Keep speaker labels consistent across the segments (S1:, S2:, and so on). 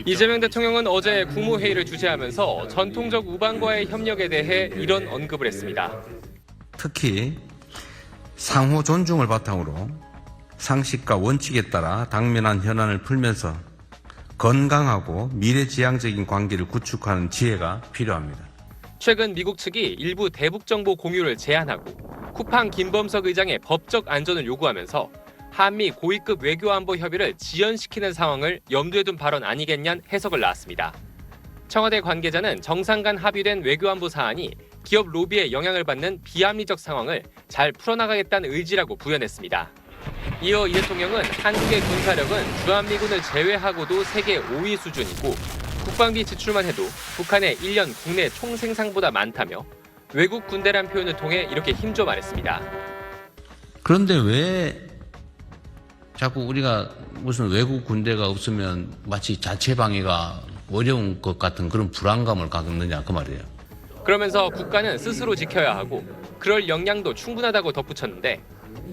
S1: 이재명 대통령은 어제 국무회의를 주재하면서 전통적 우방과의 협력에 대해 이런 언급을 했습니다.
S2: 특히 상호 존중을 바탕으로 상식과 원칙에 따라 당면한 현안을 풀면서 건강하고 미래지향적인 관계를 구축하는 지혜가 필요합니다.
S1: 최근 미국 측이 일부 대북 정보 공유를 제한하고 쿠팡 김범석 의장의 법적 안전을 요구하면서 한미 고위급 외교안보 협의를 지연시키는 상황을 염두에 둔 발언 아니겠냐는 해석을 낳았습니다. 청와대 관계자는 정상 간 합의된 외교안보 사안이 기업 로비에 영향을 받는 비합리적 상황을 잘 풀어나가겠다는 의지라고 부연했습니다. 이어 이 대통령은 한국의 군사력은 주한미군을 제외하고도 세계 5위 수준이고 국방비 지출만 해도 북한의 1년 국내 총생산보다 많다며 외국 군대란 표현을 통해 이렇게 힘줘 말했습니다.
S2: 그런데 왜 자꾸 우리가 무슨 외국 군대가 없으면 마치 자체 방위가 어려운 것 같은 그런 불안감을 갖느냐 그 말이에요.
S1: 그러면서 국가는 스스로 지켜야 하고 그럴 역량도 충분하다고 덧붙였는데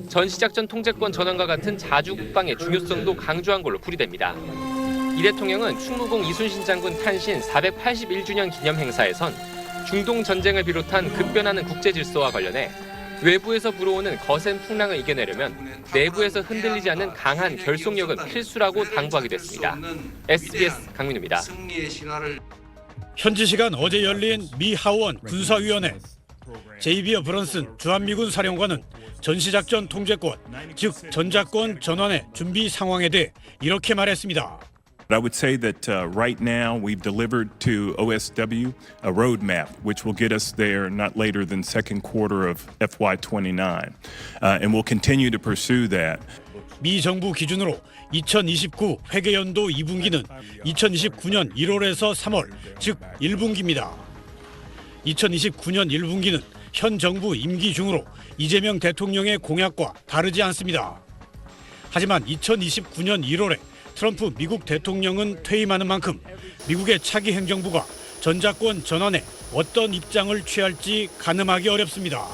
S1: 전시작전 통제권 전환과 같은 자주 국방의 중요성도 강조한 걸로 풀이됩니다. 이 대통령은 충무공 이순신 장군 탄신 481주년 기념 행사에선 중동 전쟁을 비롯한 급변하는 국제 질서와 관련해 외부에서 불어오는 거센 풍랑을 이겨내려면 내부에서 흔들리지 않는 강한 결속력은 필수라고 당부하기도 했습니다. SBS 강민우입니다.
S3: 현지 시간 어제 열린 미 하원 군사위원회. 제이비어 브런슨 주한미군 사령관은 전시작전 통제권, 즉 전작권 전환의 준비 상황에 대해 이렇게 말했습니다.
S4: I would say that right now we've delivered to OSW a roadmap which will get us there not later than second quarter of FY29, and we'll continue to pursue that.
S3: 미 정부 기준으로 2029 회계연도 2분기는 2029년 1월에서 3월, 즉 1분기입니다. 2029년 1분기는 현 정부 임기 중으로 이재명 대통령의 공약과 다르지 않습니다. 하지만 2029년 1월에 트럼프 미국 대통령은 퇴임하는 만큼 미국의 차기 행정부가 전작권 전환에 어떤 입장을 취할지 가늠하기 어렵습니다.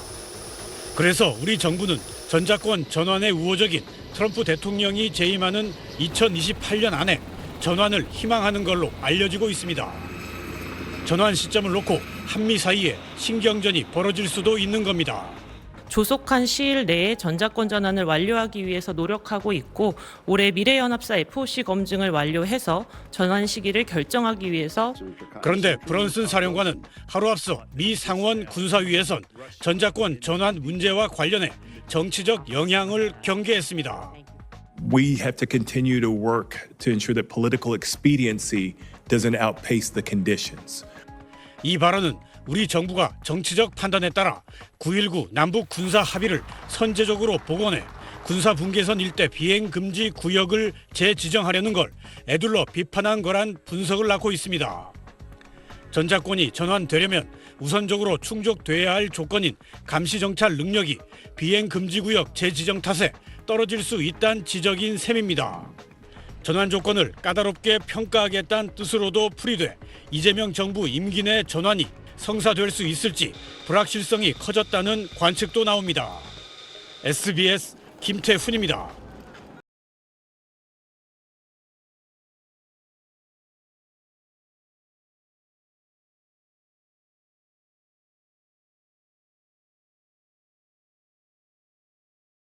S3: 그래서 우리 정부는 전작권 전환의 우호적인 트럼프 대통령이 재임하는 2028년 안에 전환을 희망하는 걸로 알려지고 있습니다. 전환 시점을 놓고 한미 사이에 신경전이 벌어질 수도 있는 겁니다.
S5: 조속한 시일 내에 전작권 전환을 완료하기 위해서 노력하고 있고 올해 미래연합사 FOC 검증을 완료해서 전환 시기를 결정하기 위해서
S3: 그런데 브런슨 사령관은 하루 앞서 미 상원 군사위에선 전작권 전환 문제와 관련해 정치적 영향을 경계했습니다.
S4: We have to continue to work to ensure that political expediency doesn't outpace the conditions.
S3: 이 발언은 우리 정부가 정치적 판단에 따라 9.19 남북 군사 합의를 선제적으로 복원해 군사 분계선 일대 비행 금지 구역을 재지정하려는 걸 에둘러 비판한 거란 분석을 낳고 있습니다. 전작권이 전환되려면 우선적으로 충족돼야 할 조건인 감시 정찰 능력이 비행 금지 구역 재지정 탓에 떨어질 수 있다는 지적인 셈입니다. 전환 조건을 까다롭게 평가하겠다는 뜻으로도 풀이돼 이재명 정부 임기 내 전환이 성사될 수 있을지 불확실성이 커졌다는 관측도 나옵니다. SBS 김태훈입니다.